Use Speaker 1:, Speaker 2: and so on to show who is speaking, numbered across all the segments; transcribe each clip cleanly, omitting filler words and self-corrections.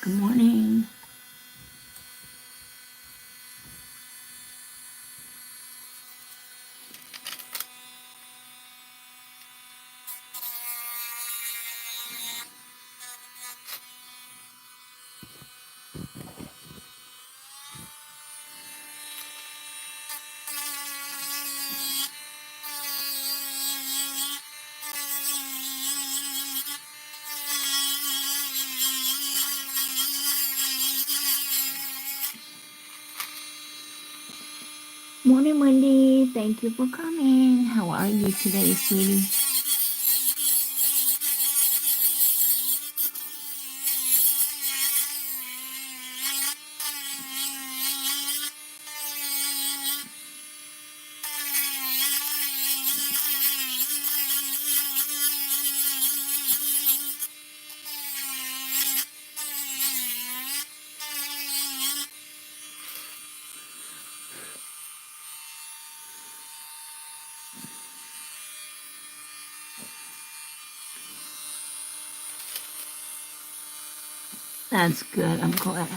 Speaker 1: Good morning. Morning, Wendy. Thank you for coming. How are you today, sweetie? That's good. I'm glad.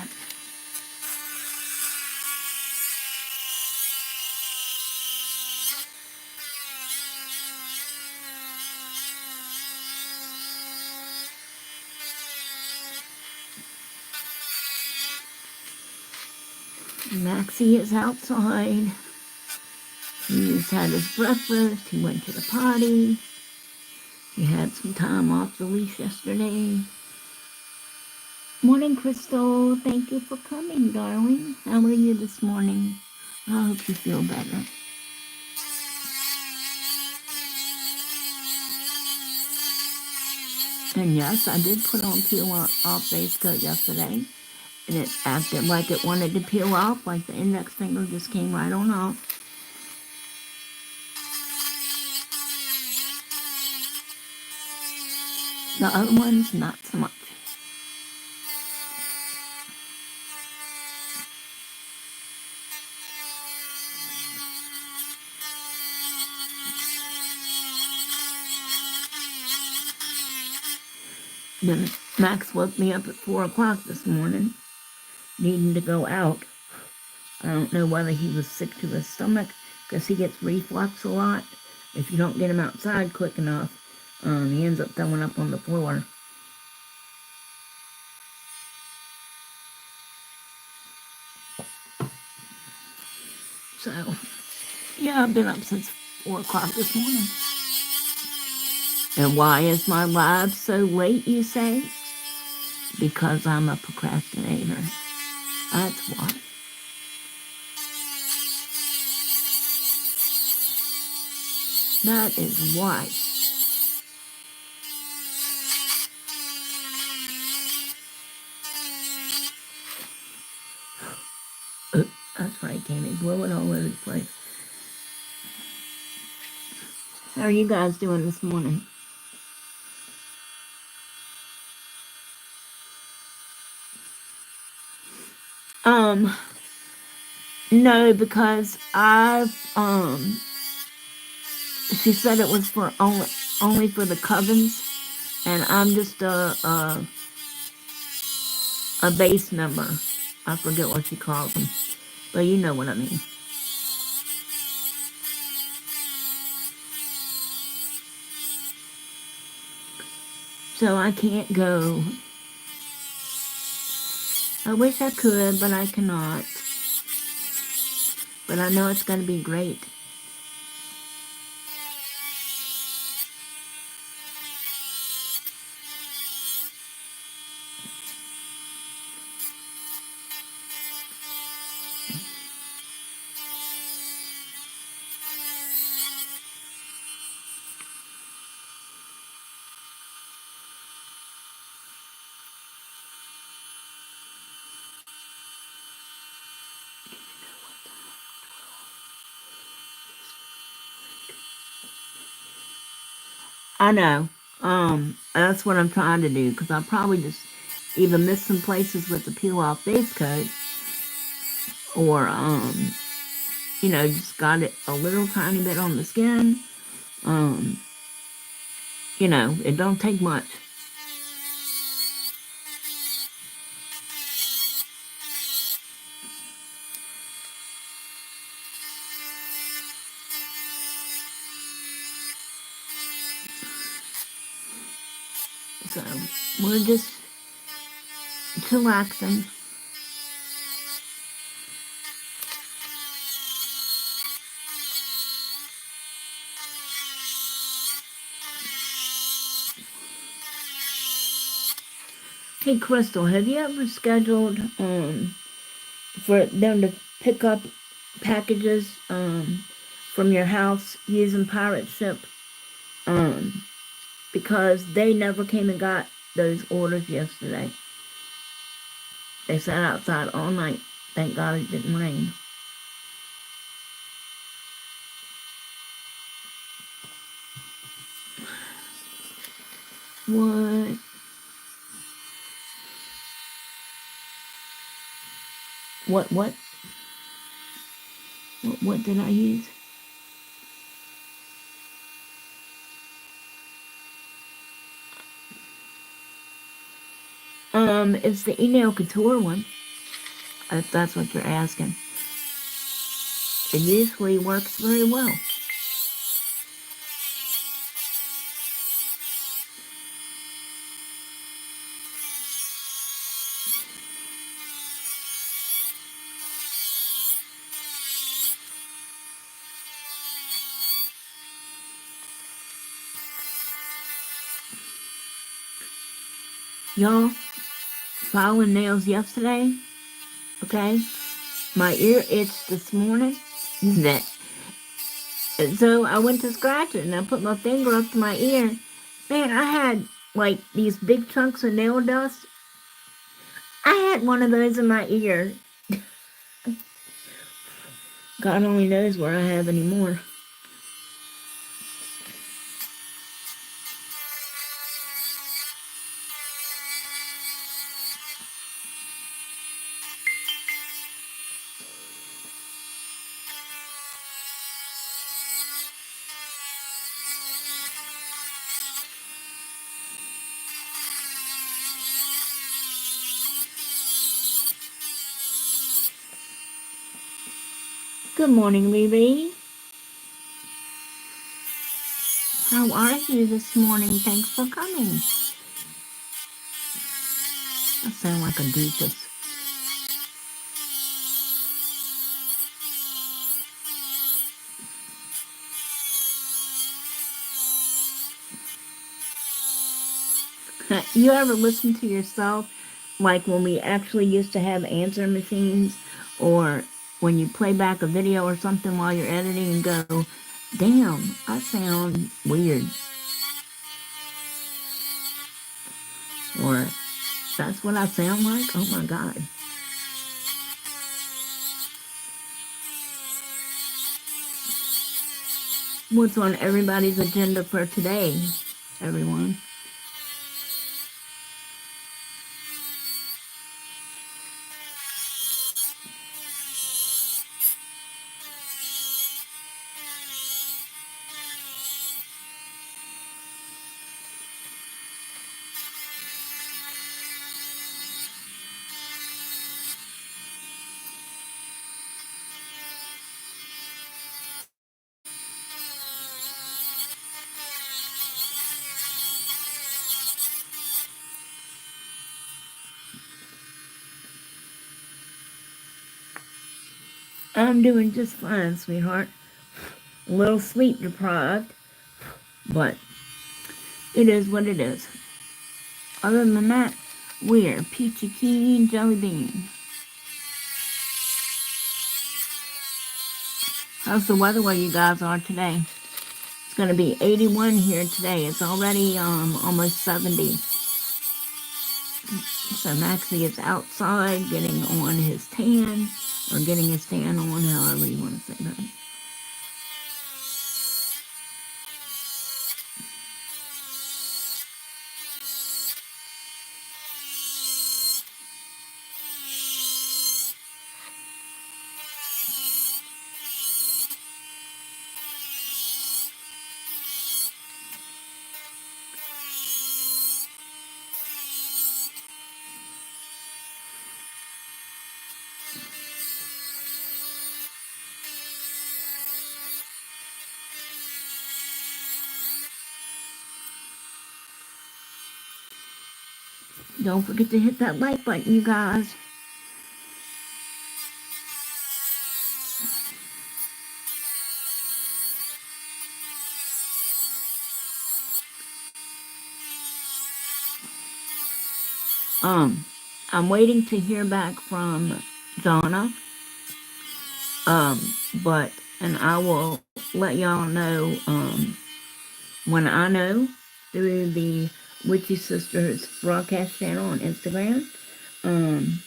Speaker 1: Maxie is outside. He just had his breakfast. He went to the potty. He had some time off the leash yesterday. Morning, Crystal. Thank you for coming, darling. How are you this morning? I hope you feel better. And yes, I did put on peel off base coat yesterday. And it acted like it wanted to peel off, like the index finger just came right on off. The other ones, not so much. Then Max woke me up at 4 o'clock this morning, needing to go out. I don't know whether he was sick to his stomach, because he gets reflux a lot. If you don't get him outside quick enough, he ends up throwing up on the floor. So, yeah, I've been up since 4 o'clock this morning. And why is my live so late, you say? Because I'm a procrastinator. That's why. That is why. That's right, Tammy. Blow it all over the place. How are you guys doing this morning? No, because she said it was for only for the covens, and I'm just a base member. I forget what she calls them, but you know what I mean. So I can't go. I wish I could, but I cannot. But I know it's going to be great. I know. That's what I'm trying to do, because I'll probably just either miss some places with the peel off base coat, or just got it a little tiny bit on the skin. It don't take much. So we're just chillaxing. Hey Crystal, have you ever scheduled for them to pick up packages from your house using pirate ship? Because they never came and got those orders yesterday. They sat outside all night. Thank God it didn't rain. What? What? What? What did I use? It's the Email Couture one. If that's what you're asking. It usually works very well. Y'all, filing nails yesterday, okay? My ear itched this morning. That. And so I went to scratch it and I put my finger up to my ear. Man, I had like these big chunks of nail dust. I had one of those in my ear. God only knows where I have any more. Good morning, Riri. How are you this morning? Thanks for coming. I sound like a doofus. You ever listen to yourself, like when we actually used to have answer machines, or when you play back a video or something while you're editing and go, damn, I sound weird. Or that's what I sound like? Oh my God. What's on everybody's agenda for today, everyone? I'm doing just fine, sweetheart. A little sleep deprived, but it is what it is. Other than that, we're peachy keen jelly bean. How's the weather where you guys are today? It's going to be 81 here today. It's already almost 70. So Maxie is outside getting on his tan, or getting his tan on, however you want to say that. Don't forget to hit that like button, you guys. I'm waiting to hear back from Donna. But and I will let y'all know when I know through the Witchy Sisters broadcast channel on Instagram. Um,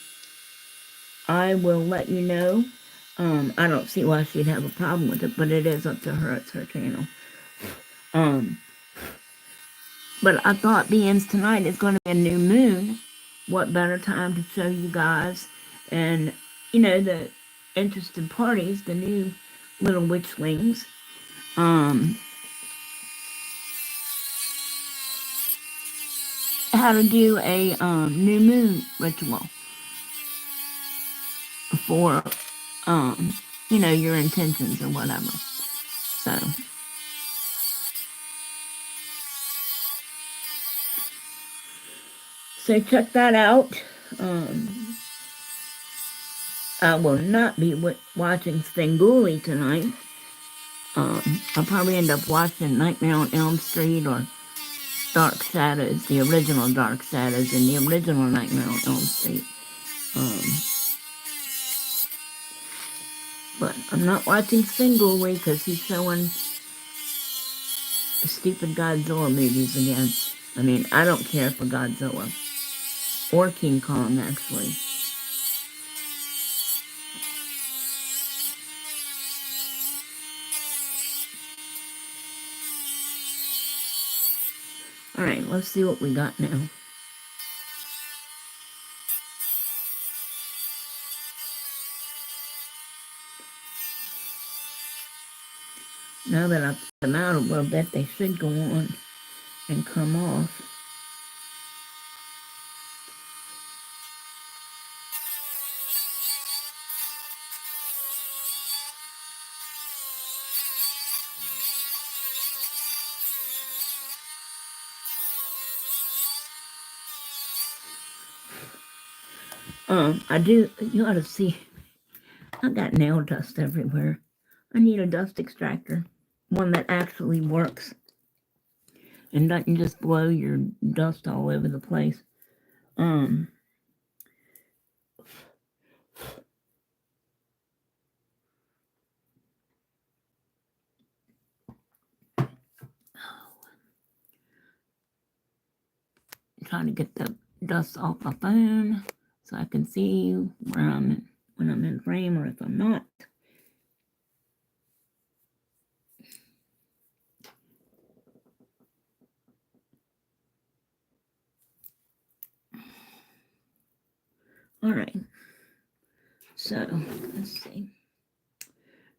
Speaker 1: I will let you know. I don't see why she'd have a problem with it, but it is up to her. It's her channel. Um, but I thought being tonight is going to be a new moon, what better time to show you guys and, the interested parties, the new little witchlings, how to do a new moon ritual for, your intentions or whatever. So check that out. I will not be watching Svengoolie tonight. I'll probably end up watching Nightmare on Elm Street or Dark Shadows, the original Dark Shadows and the original Nightmare on Elm Street. But I'm not watching Svengoolie because he's showing stupid Godzilla movies again. I mean, I don't care for Godzilla. Or King Kong, actually. Alright, let's see what we got now. Now that I've put them out a little bit, they should go on and come off. You ought to see, I got nail dust everywhere. I need a dust extractor. One that actually works and doesn't just blow your dust all over the place. Trying to get the dust off my phone so I can see where when I'm in frame or if I'm not. All right. So let's see.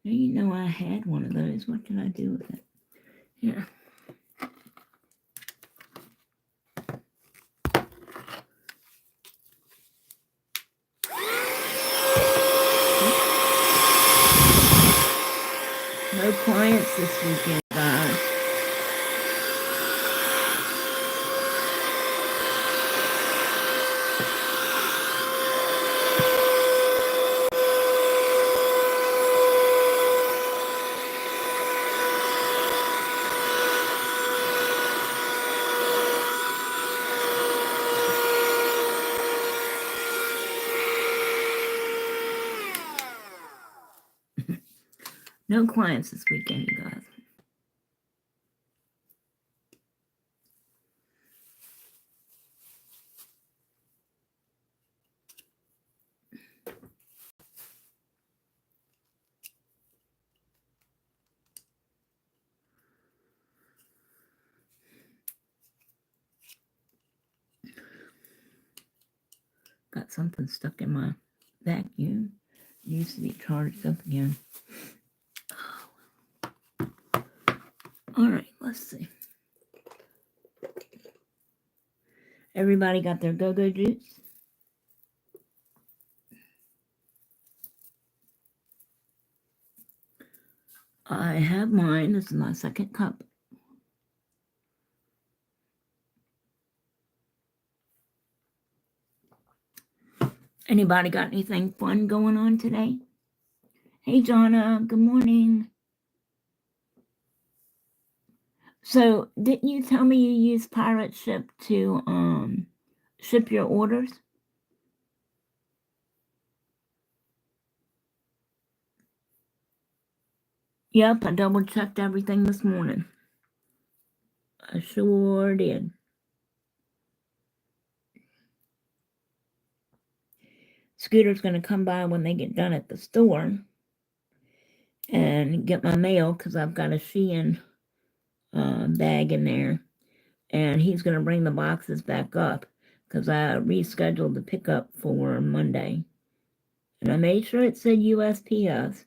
Speaker 1: Now I had one of those. What did I do with it? Here. No clients this weekend, guys. No clients this weekend, you guys. Got something stuck in my vacuum. It needs to be charged up again. All right, let's see. Everybody got their go-go juice? I have mine. This is my second cup. Anybody got anything fun going on today? Hey, Jonna, good morning. So, didn't you tell me you use Pirate Ship to ship your orders? Yep, I double checked everything this morning. I sure did. Scooter's going to come by when they get done at the store and get my mail because I've got a Shein bag in there. And he's going to bring the boxes back up because I rescheduled the pickup for Monday. And I made sure it said USPS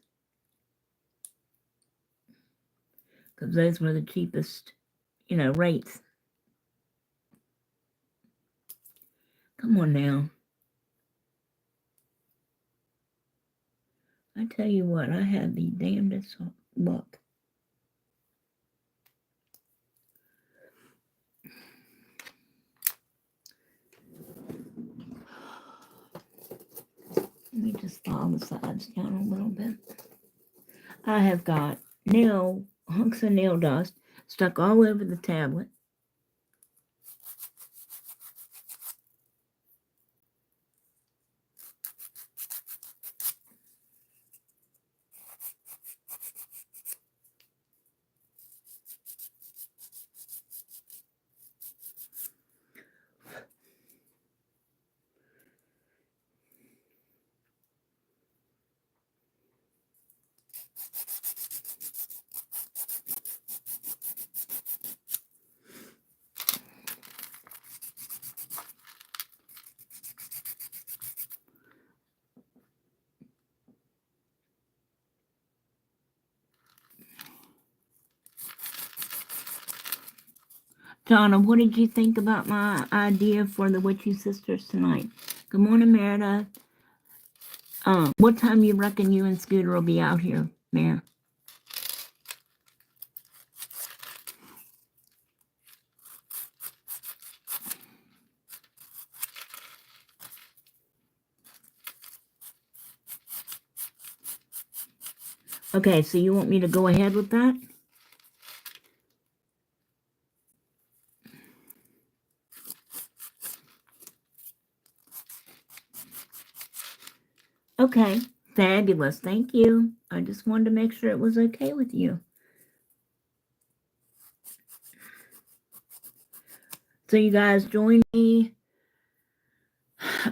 Speaker 1: because those were the cheapest, rates. Come on now. I tell you what, I had the damnedest luck. Let me just file the sides down a little bit. I have got hunks of nail dust stuck all over the tablet. Donna, what did you think about my idea for the Witchy Sisters tonight? Good morning, Meredith. What time you reckon you and Scooter will be out here, Mare? Okay, so you want me to go ahead with that? Okay, fabulous. Thank you. I just wanted to make sure it was okay with you. So you guys join me,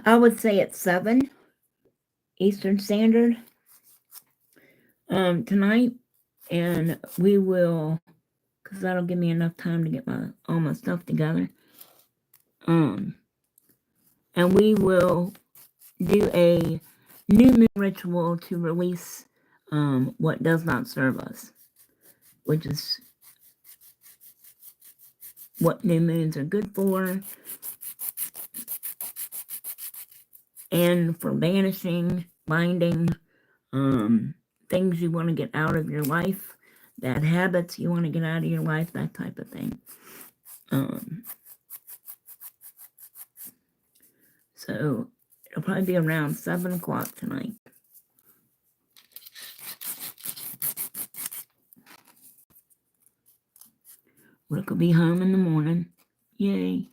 Speaker 1: I would say at 7 Eastern Standard tonight, and we will, because that'll give me enough time to get all my stuff together. And we will do a new moon ritual to release what does not serve us, which is what new moons are good for, and for banishing, binding, things you want to get out of your life, bad habits you want to get out of your life, that type of thing. So it'll probably be around 7 o'clock tonight. Rick will be home in the morning. Yay.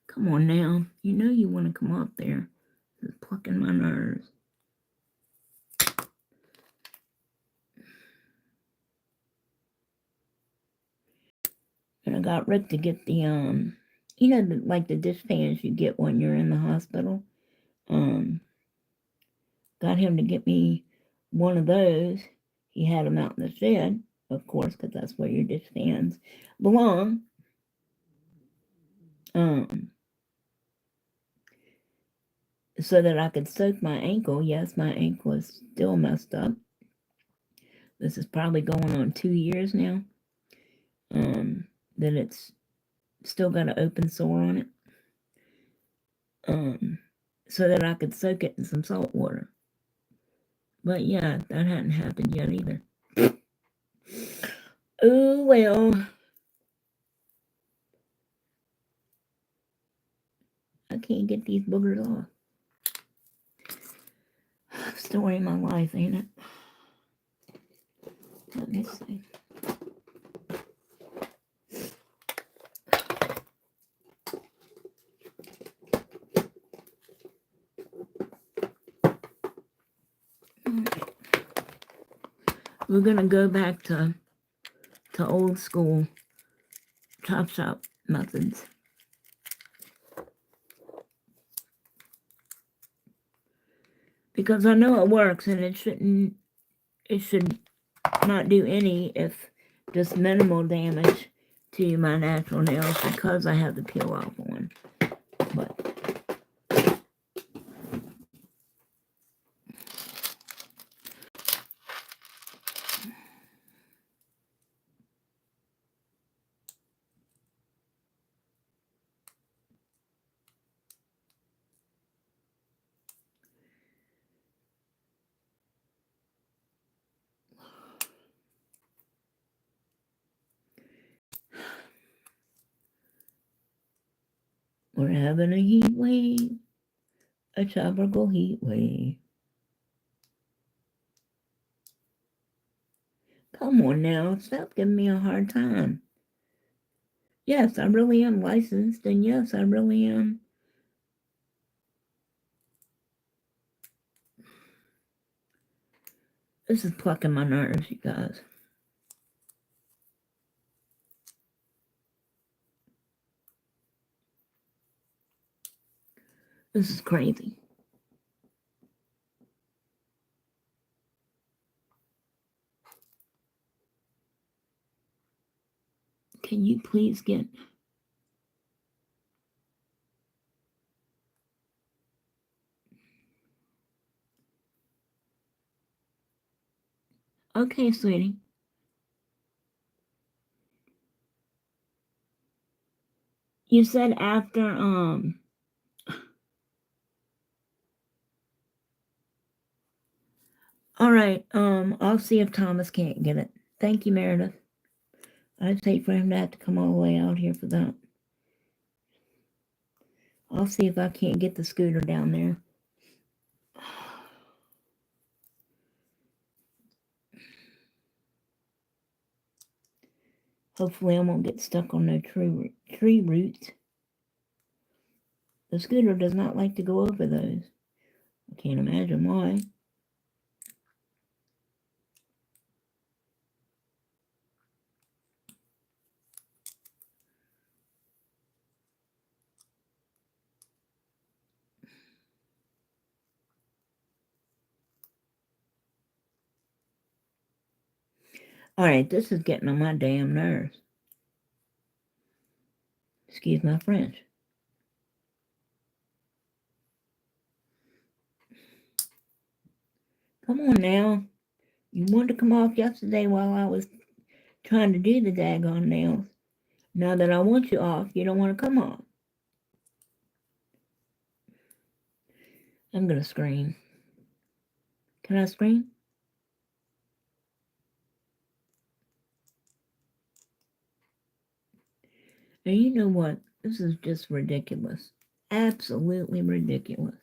Speaker 1: Come on now. You know you want to come up there. It's plucking my nerves. And I got Rick to get the, like the dishpans you get when you're in the hospital. Got him to get me one of those. He had them out in the shed, of course, because that's where your dishpans belong. So that I could soak my ankle. Yes, my ankle is still messed up. This is probably going on 2 years now. That it's still got an open sore on it. So that I could soak it in some salt water. But yeah, that hadn't happened yet either. Oh well. I can't get these boogers off. Story of my life, ain't it? Let me see. We're gonna go back to old school chop shop methods. Because I know it works, and it should not do any, if just minimal damage to my natural nails, because I have the peel off on. But we're having a heat wave, a tropical heat wave. Come on now, stop giving me a hard time. Yes, I really am licensed, and yes, I really am. This is plucking my nerves, you guys. This is crazy. Can you please get... Okay, sweetie. You said after, all right, I'll see if Thomas can't get it. Thank you, Meredith. I'd hate for him to have to come all the way out here for that. I'll see if I can't get the scooter down there. Hopefully I won't get stuck on no tree roots. The scooter does not like to go over those. I can't imagine why. All right, this is getting on my damn nerves. Excuse my French. Come on now. You wanted to come off yesterday while I was trying to do the daggone nails. Now that I want you off, you don't want to come off. I'm going to scream. Can I scream? And you know what? This is just ridiculous. Absolutely ridiculous.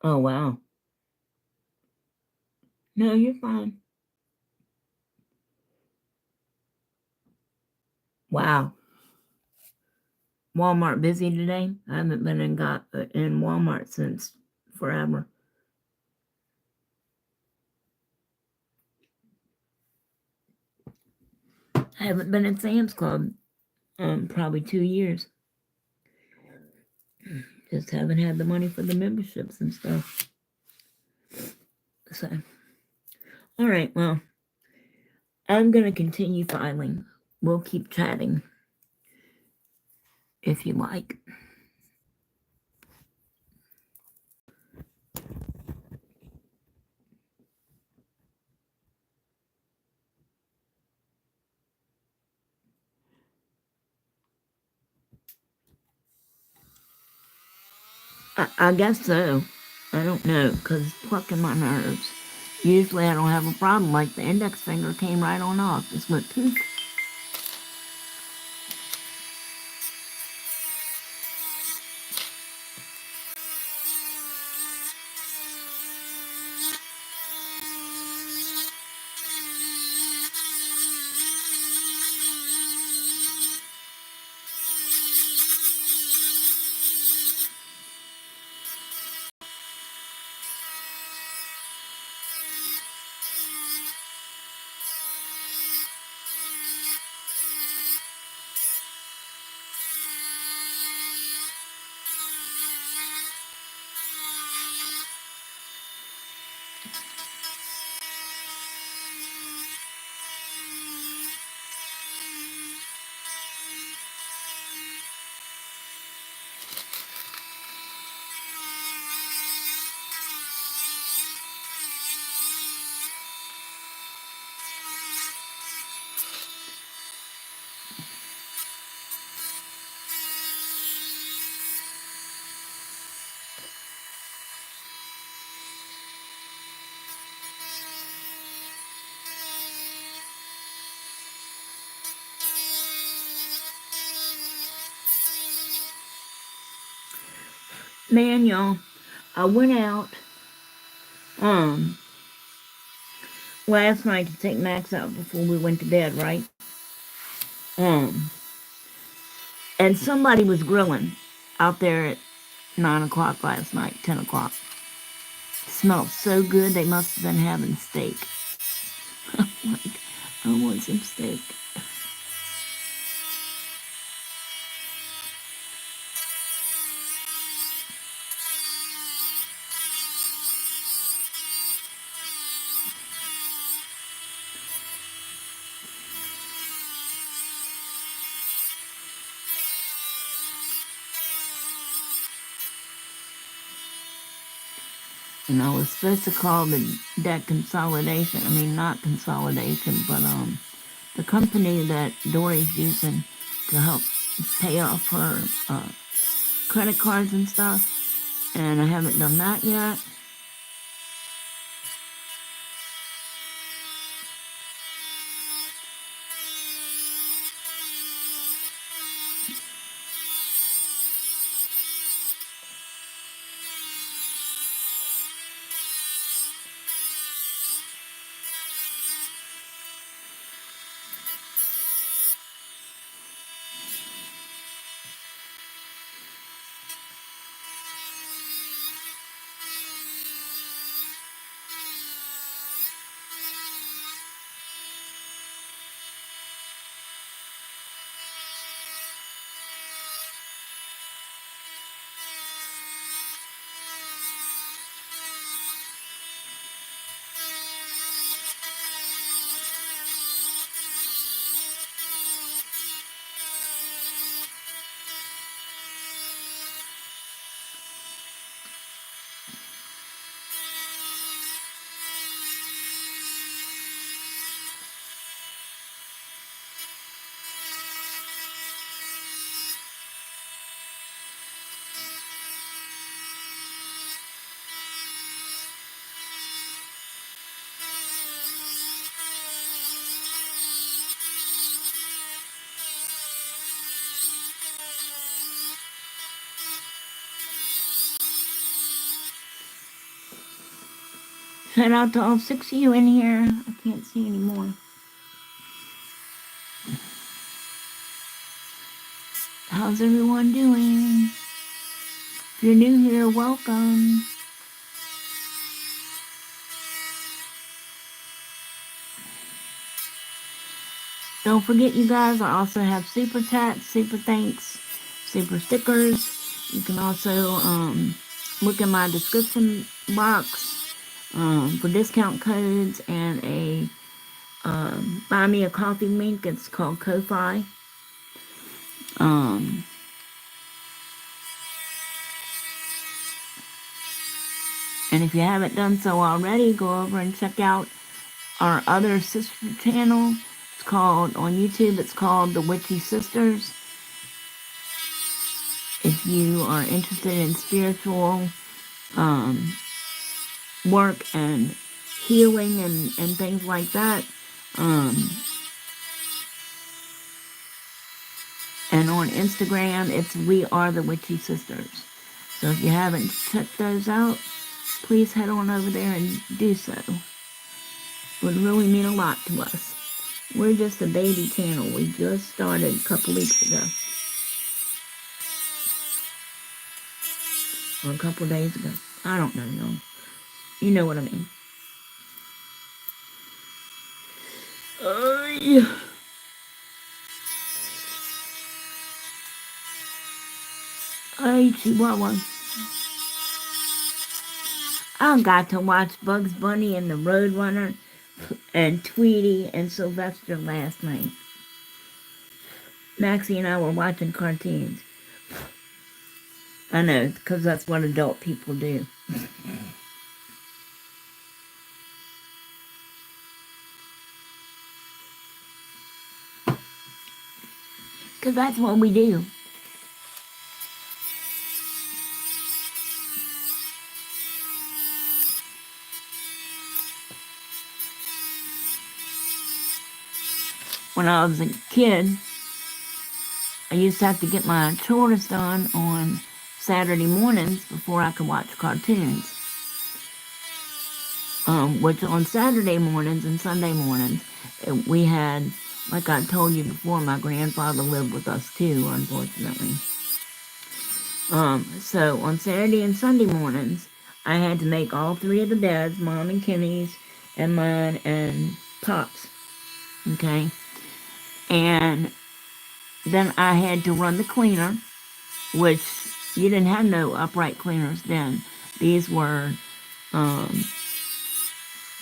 Speaker 1: Oh, wow. No, you're fine. Wow. Walmart busy today? I haven't been in Walmart since forever. I haven't been in Sam's Club probably 2 years. Just haven't had the money for the memberships and stuff. So, all right, well, I'm going to continue filing. We'll keep chatting if you like. I guess so. I don't know, because it's plucking my nerves. Usually I don't have a problem. Like the index finger came right on off. Just went poof. Man, y'all, I went out last night to take Max out before we went to bed, right? And somebody was grilling out there at 9 o'clock last night, 10 o'clock. Smelled so good, they must have been having steak. I'm like, I want some steak. And I was supposed to call the debt consolidation. I mean, not consolidation, but the company that Dory's using to help pay off her credit cards and stuff. And I haven't done that yet. Shout out to all 6 of you in here. I can't see anymore. How's everyone doing? If you're new here, welcome. Don't forget, you guys, I also have super chats, super thanks, super stickers. You can also look in my description box for discount codes and a buy me a coffee link. It's called Ko-Fi. And if you haven't done so already, go over and check out our other sister channel. It's called, on YouTube, it's called The Witchy Sisters. If you are interested in spiritual work and healing and things like that. And on Instagram, it's We Are the Witchy Sisters. So if you haven't checked those out, please head on over there and do so. It would really mean a lot to us. We're just a baby channel. We just started a couple weeks ago. Or a couple days ago. I don't know, y'all. You know what I mean. Yeah. Hey, Chihuahua. I got to watch Bugs Bunny and the Roadrunner and Tweety and Sylvester last night. Maxie and I were watching cartoons. I know, because that's what adult people do. Because that's what we do. When I was a kid, I used to have to get my chores done on Saturday mornings before I could watch cartoons. Which on Saturday mornings and Sunday mornings, we had, like I told you before, my grandfather lived with us too, unfortunately. So on Saturday and Sunday mornings, I had to make all three of the beds, Mom and Kenny's, and mine, and Pop's. Okay? And then I had to run the cleaner, which you didn't have no upright cleaners then. These were,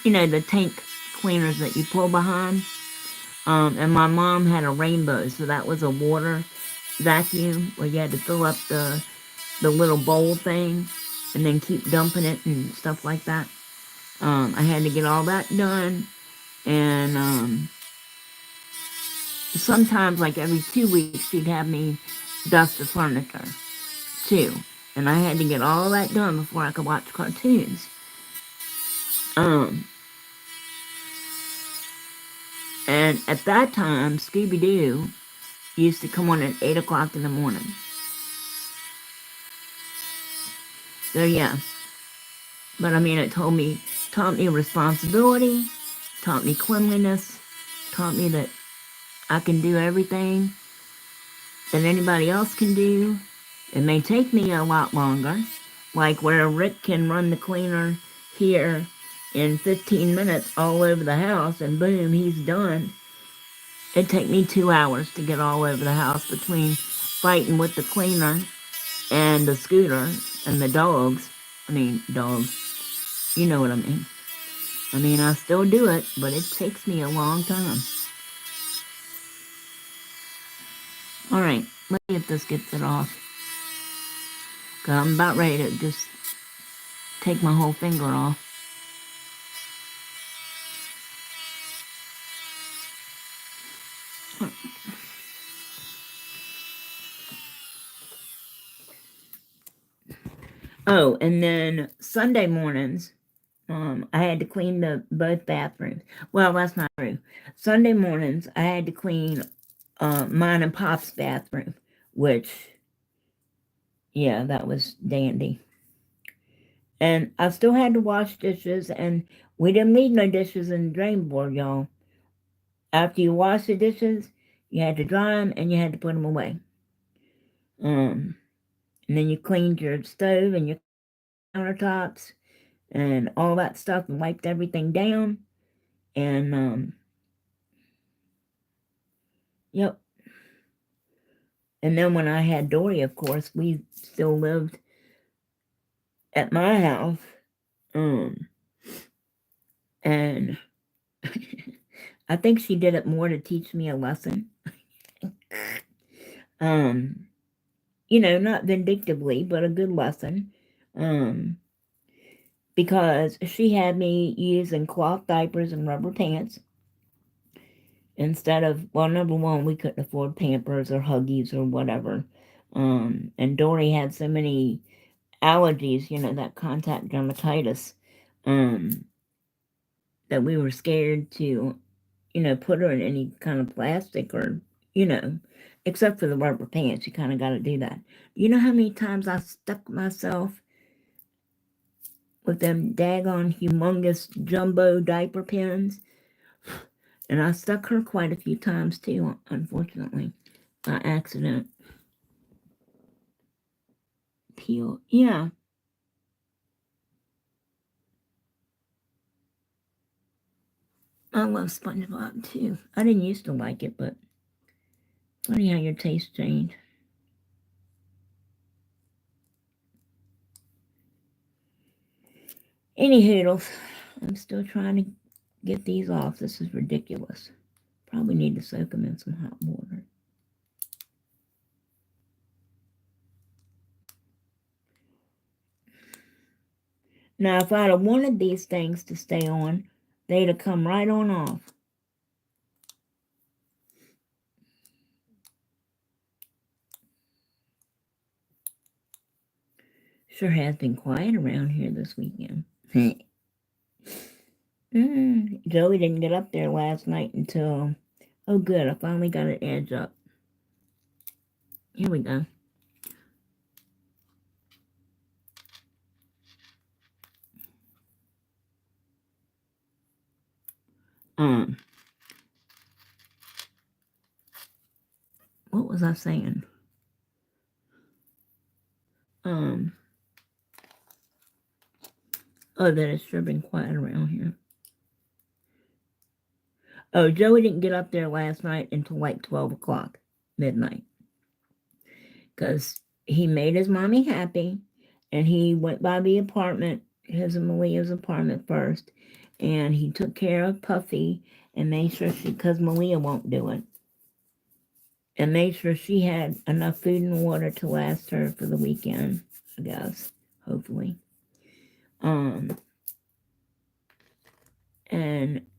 Speaker 1: the tank cleaners that you pull behind. And my mom had a Rainbow, so that was a water vacuum where you had to fill up the little bowl thing and then keep dumping it and stuff like that. I had to get all that done, and sometimes, like every 2 weeks, she'd have me dust the furniture too, and I had to get all that done before I could watch cartoons. And at that time, Scooby-Doo used to come on at 8 o'clock in the morning. So yeah, but I mean, it taught me responsibility, taught me cleanliness, taught me that I can do everything that anybody else can do. It may take me a lot longer, like where Rick can run the cleaner here in 15 minutes all over the house and boom, he's done. It'd take me 2 hours to get all over the house between fighting with the cleaner and the scooter and the dogs. Dogs. You know what I mean. I still do it, but it takes me a long time. Alright, let's see if this gets it off. Cause I'm about ready to just take my whole finger off. Oh, and then Sunday mornings, I had to clean both bathrooms. Well, that's not true. Sunday mornings, I had to clean mine and Pop's bathroom, which, yeah, that was dandy. And I still had to wash dishes, and we didn't leave no dishes in the drain board, y'all. After you wash the dishes, you had to dry them and you had to put them away. And then you cleaned your stove and your countertops and all that stuff and wiped everything down. And, yep. And then when I had Dory, of course, we still lived at my house. And I think she did it more to teach me a lesson. Not vindictively, but a good lesson. Because she had me using cloth diapers and rubber pants instead of, well, number one, we couldn't afford Pampers or Huggies or whatever. And Dory had so many allergies, that contact dermatitis. that we were scared to, put her in any kind of plastic or, except for the rubber pants. You kind of got to do that. You know how many times I stuck myself with them daggone humongous jumbo diaper pins? And I stuck her quite a few times too, unfortunately, by accident. Peel, yeah. I love SpongeBob too. I didn't used to like it, but funny how your taste changed. Any hoodles, I'm still trying to get these off. This is ridiculous. Probably need to soak them in some hot water. Now, if I'd have wanted these things to stay on, they'd have come right on off. Sure has been quiet around here this weekend. Joey didn't get up there last night until... Oh, good. I finally got an edge up. Here we go. What was I saying? Oh, that it's sure been quiet around here. Oh, Joey didn't get up there last night until like 12 o'clock, midnight. Because he made his mommy happy, and he went by the apartment, his and Malia's apartment first, and he took care of Puffy and made sure because Malia won't do it, and made sure she had enough food and water to last her for the weekend, I guess, hopefully. And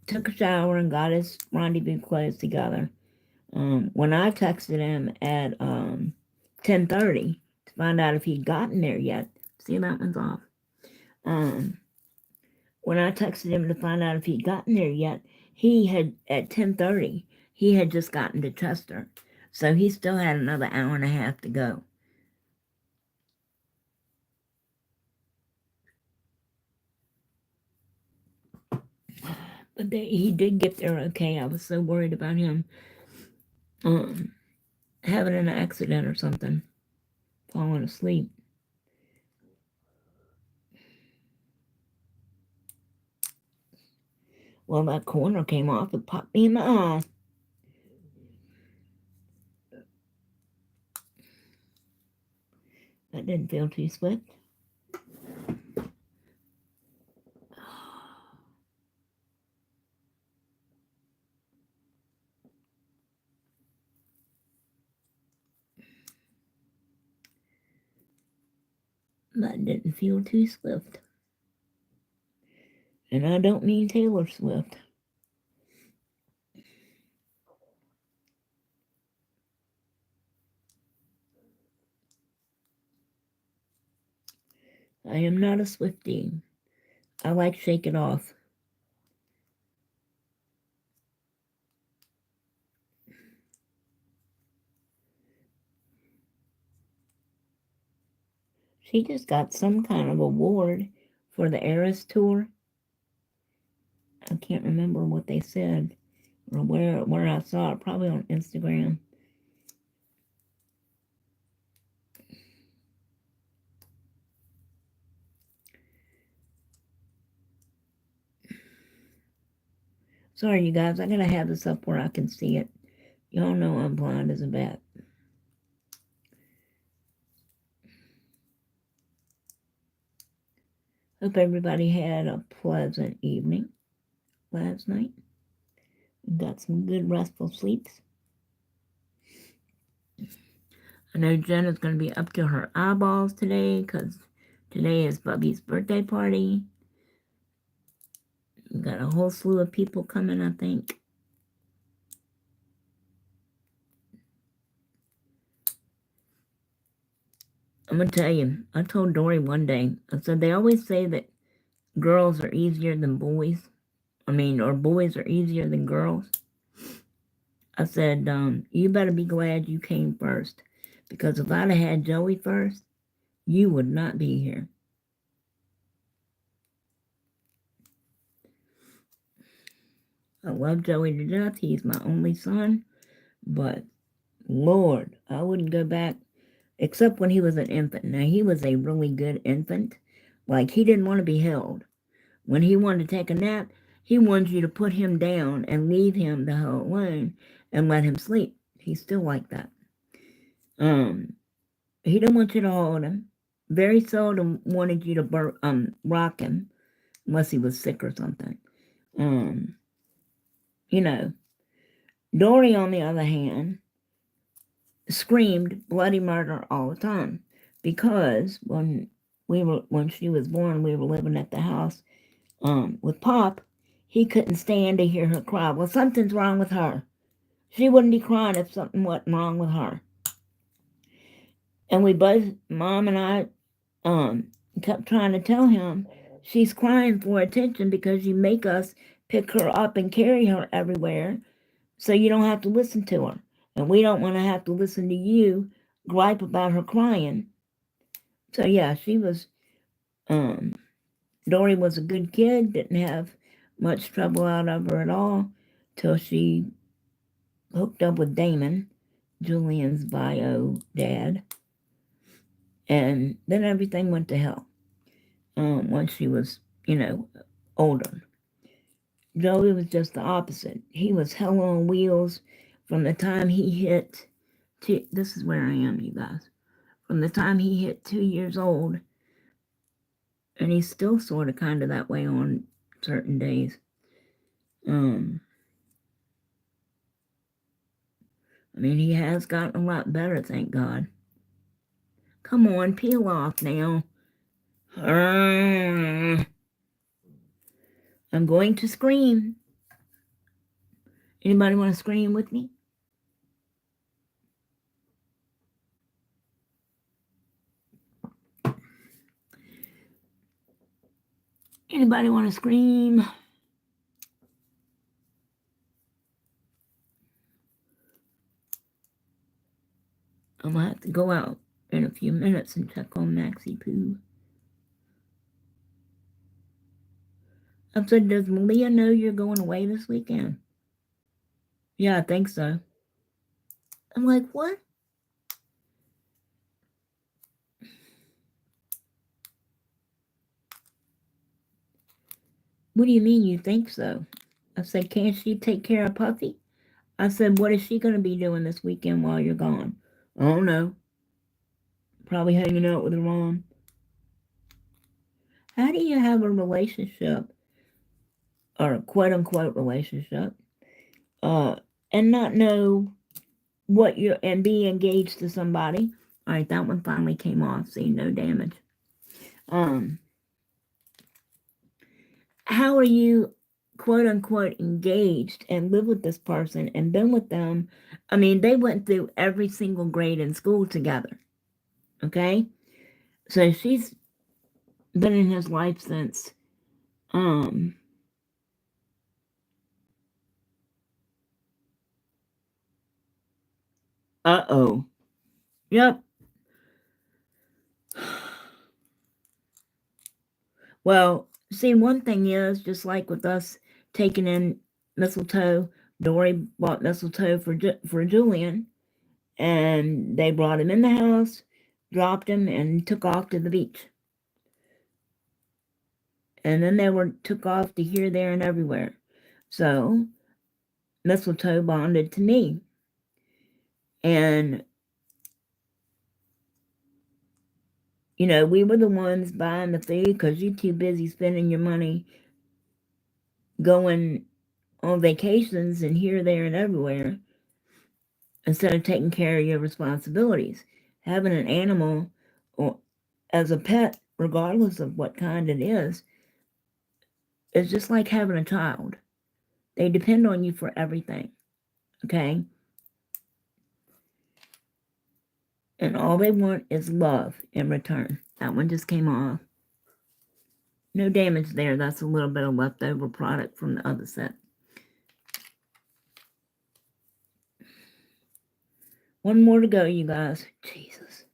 Speaker 1: took a shower and got his rendezvous clothes together. When I texted him at 10:30 to find out if he'd gotten there yet, see, that one's off. When I texted him to find out if he'd gotten there yet, he had, at 10:30, he had just gotten to Chester. So he still had another hour and a half to go. But he did get there okay. I was so worried about him having an accident or something, falling asleep. Well, that corner came off. It popped me in the eye. That didn't feel too swift. That didn't feel too swift. And I don't mean Taylor Swift. I am not a Swiftie. I like Shake It Off. She just got some kind of award for the Eras Tour. I can't remember what they said or where I saw it, probably on Instagram. Sorry, you guys, I gotta have this up where I can see it. Y'all know I'm blind as a bat. Hope everybody had a pleasant evening last night. Got some good restful sleeps. I know Jen is going to be up to her eyeballs today because today is Bubby's birthday party. We've got a whole slew of people coming, I think. I'm going to tell you, I told Dory one day, I said, they always say that girls are easier than boys, or boys are easier than girls. I said, you better be glad you came first. Because if I'd have had Joey first, you would not be here. I love Joey to death. He's my only son. But, Lord, I wouldn't go back, except when he was an infant. Now, he was a really good infant. Like, he didn't want to be held. When he wanted to take a nap, he wanted you to put him down and leave him the hell alone and let him sleep. He's still like that. He didn't want you to hold him. Very seldom wanted you to rock him unless he was sick or something. You know, Dory, on the other hand, screamed bloody murder all the time because when she was born, we were living at the house with Pop. He couldn't stand to hear her cry. Well, something's wrong with her. She wouldn't be crying if something wasn't wrong with her. And we both, Mom and I, kept trying to tell him, she's crying for attention because you make us pick her up and carry her everywhere so you don't have to listen to her. And we don't want to have to listen to you gripe about her crying. So yeah, she was, Dory was a good kid, didn't have much trouble out of her at all till she hooked up with Damon, Julian's bio dad. And then everything went to hell once she was, older. Joey was just the opposite. He was hell on wheels from the time he hit, this is where I am, you guys. From the time he hit 2 years old, and he's still sort of kind of that way on certain days. He has gotten a lot better, thank God. Come on, peel off now. I'm going to scream. Anybody want to scream with me? Anybody want to scream? I'm going to have to go out in a few minutes and check on Maxie Poo. I said, does Malia know you're going away this weekend? Yeah, I think so. I'm like, what? What do you mean you think so? I said, can't she take care of Puffy? I said, what is she going to be doing this weekend while you're gone? I don't know. Probably hanging out with her mom. How do you have a relationship, or a quote-unquote relationship, and not know what you're, and be engaged to somebody? All right, that one finally came off. See, no damage. How are you, quote-unquote, engaged and live with this person and been with them? They went through every single grade in school together. Okay? So she's been in his life since, uh-oh. Yep. Well, see, one thing is, just like with us taking in mistletoe, Dory bought mistletoe for Julian, and they brought him in the house, dropped him, and took off to the beach. And then they took off to here, there, and everywhere. So, mistletoe bonded to me. And, we were the ones buying the food because you're too busy spending your money going on vacations and here, there, and everywhere instead of taking care of your responsibilities. Having an animal or as a pet, regardless of what kind it is just like having a child. They depend on you for everything, okay? And all they want is love in return. That one just came off. No damage there. That's a little bit of leftover product from the other set. One more to go, you guys. Jesus.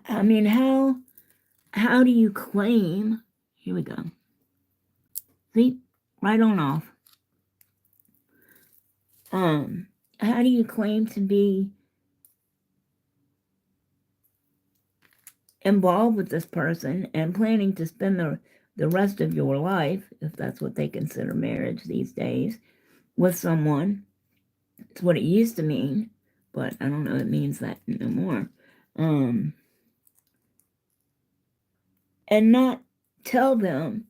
Speaker 1: I mean, how do you claim? Here we go. See, right on off. How do you claim to be involved with this person and planning to spend the rest of your life, if that's what they consider marriage these days, with someone? It's what it used to mean, but I don't know it means that no more. And not tell them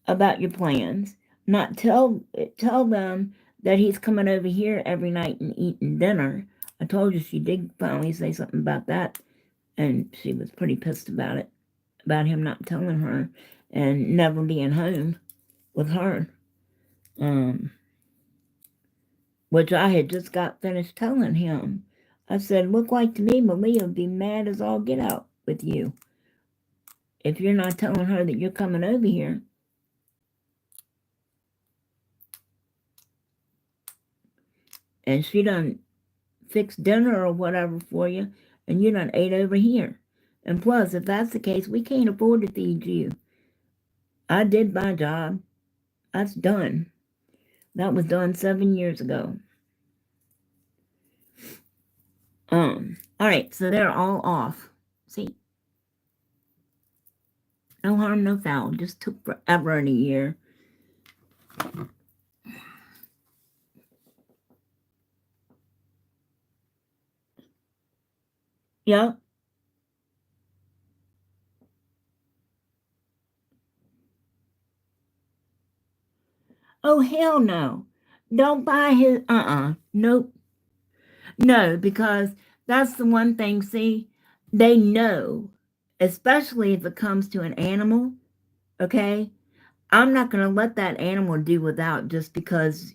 Speaker 1: about your plans, not tell them that he's coming over here every night and eating dinner. I told you she did finally say something about that, and she was pretty pissed about it, about him not telling her and never being home with her. Which I had just got finished telling him. I said, look like to me Malia would be mad as all get out with you if you're not telling her that you're coming over here. And she done fixed dinner or whatever for you, and you done ate over here. And plus, if that's the case, we can't afford to feed you. I did my job. That's done. That was done 7 years ago. All right, so they're all off. See? No harm, no foul. Just took forever and a year. Yep. Oh, hell no. Don't buy his, nope. No, because that's the one thing, see, they know, especially if it comes to an animal, okay? I'm not going to let that animal do without just because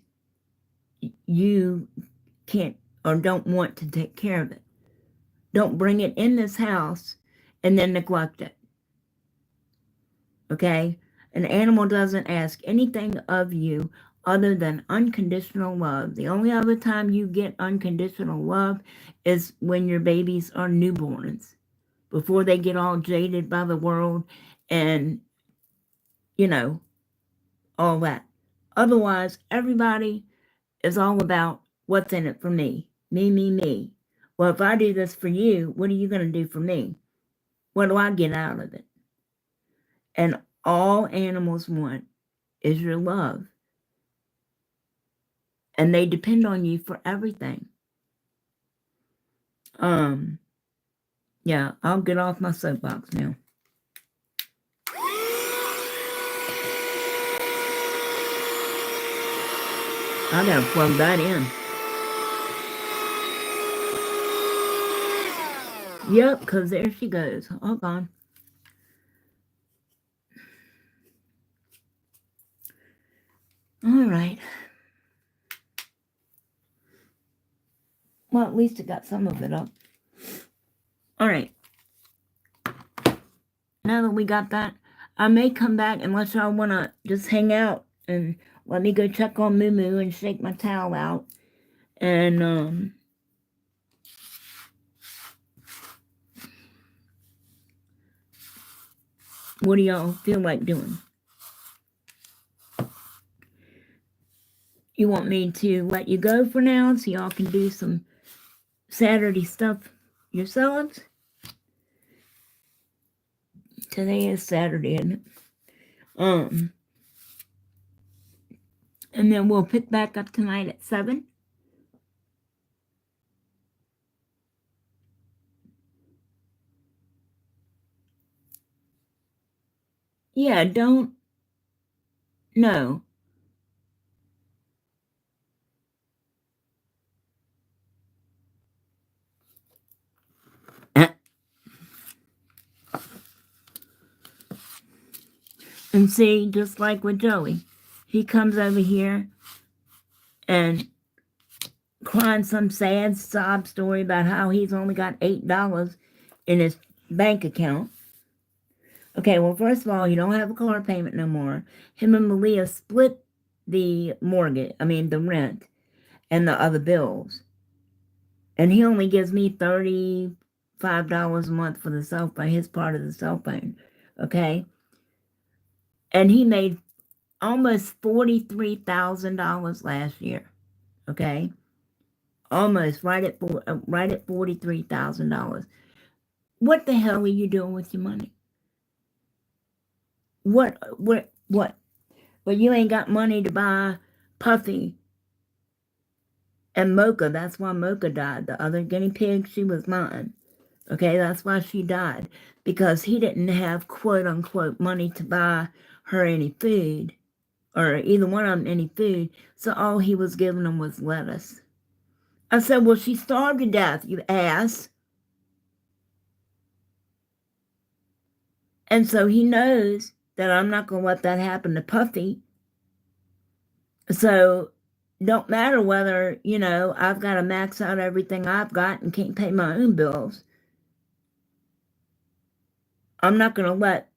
Speaker 1: you can't or don't want to take care of it. Don't bring it in this house and then neglect it, okay? An animal doesn't ask anything of you other than unconditional love. The only other time you get unconditional love is when your babies are newborns, before they get all jaded by the world and, you know, all that. Otherwise, everybody is all about what's in it for me. Me, me, me. Well, if I do this for you, what are you going to do for me? What do I get out of it? And all animals want is your love. And they depend on you for everything. Yeah, I'll get off my soapbox now. I gotta plug that in. Yep, because there she goes. All gone. All right. Well, at least it got some of it up. All right. Now that we got that, I may come back unless y'all want to just hang out and let me go check on Moo Moo and shake my towel out. And, what do y'all feel like doing? You want me to let you go for now so y'all can do some Saturday stuff yourselves? Today is Saturday, isn't it? And then we'll pick back up tonight at 7. Yeah, don't. No. And see, just like with Joey, he comes over here and crying some sad sob story about how he's only got $8 in his bank account. Okay, well, first of all, he don't have a car payment no more. Him and Malia split the mortgage, the rent, and the other bills. And he only gives me $35 a month for the cell phone, his part of the cell phone. Okay? And he made almost $43,000 last year. Okay? Almost right at $43,000. What the hell are you doing with your money? What? Well, you ain't got money to buy Puffy and Mocha. That's why Mocha died. The other guinea pig, she was mine. Okay, that's why she died. Because he didn't have quote unquote money to buy her any food, or either one of them any food. So all he was giving them was lettuce. I said, well, she starved to death, you ass. And so he knows that I'm not going to let that happen to Puffy. So don't matter whether, I've got to max out everything I've got and can't pay my own bills. I'm not going to let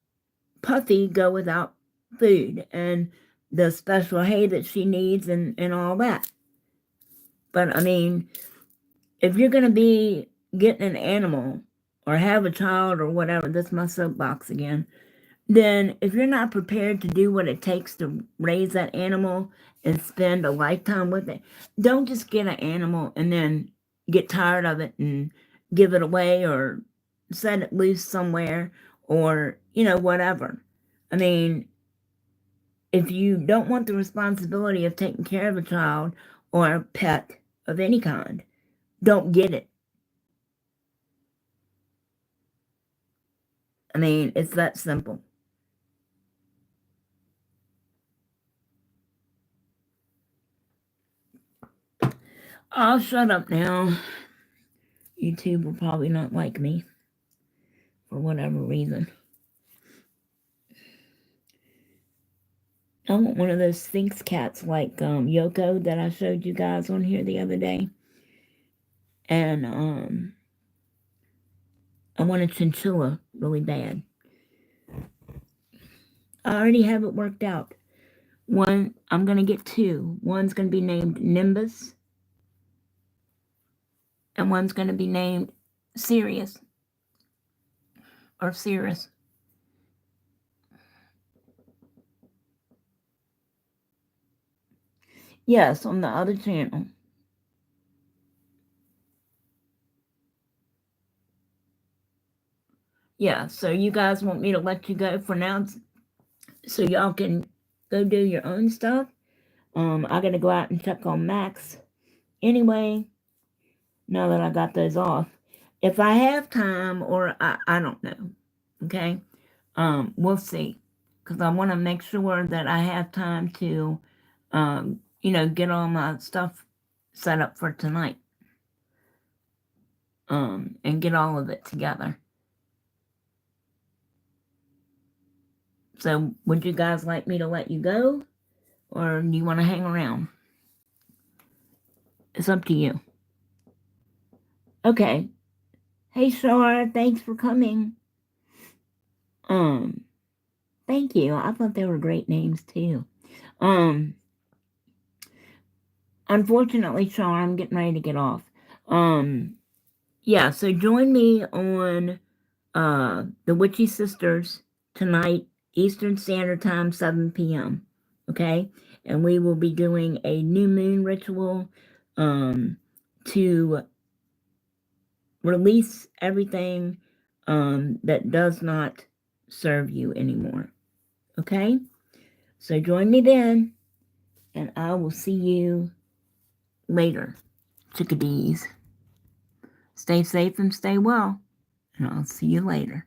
Speaker 1: Puffy go without food and the special hay that she needs and all that. But, if you're going to be getting an animal or have a child or whatever, that's my soapbox again, then if you're not prepared to do what it takes to raise that animal and spend a lifetime with it, don't just get an animal and then get tired of it and give it away or set it loose somewhere or, whatever. If you don't want the responsibility of taking care of a child or a pet of any kind, don't get it. It's that simple. I'll shut up now. YouTube will probably not like me for whatever reason. I want one of those Sphinx cats like Yoko that I showed you guys on here the other day. And I want a chinchilla really bad. I already have it worked out. One, I'm going to get two. One's going to be named Nimbus. And one's going to be named Sirius. Or Cirrus. Yes, on the other channel. Yeah, so you guys want me to let you go for now so y'all can go do your own stuff. I gotta go out and check on Max anyway, now that I got those off. If I have time, or I don't know, okay? We'll see. Because I want to make sure that I have time to, get all my stuff set up for tonight. And get all of it together. So, would you guys like me to let you go? Or do you want to hang around? It's up to you. Okay. Hey, Shar, thanks for coming. Thank you. I thought they were great names, too. Unfortunately, Shar, I'm getting ready to get off. Yeah, so join me on the Witchy Sisters tonight, Eastern Standard Time, 7 p.m. Okay? And we will be doing a new moon ritual to release everything that does not serve you anymore. Okay? So join me then, and I will see you later, chickadees. Stay safe and stay well, and I'll see you later.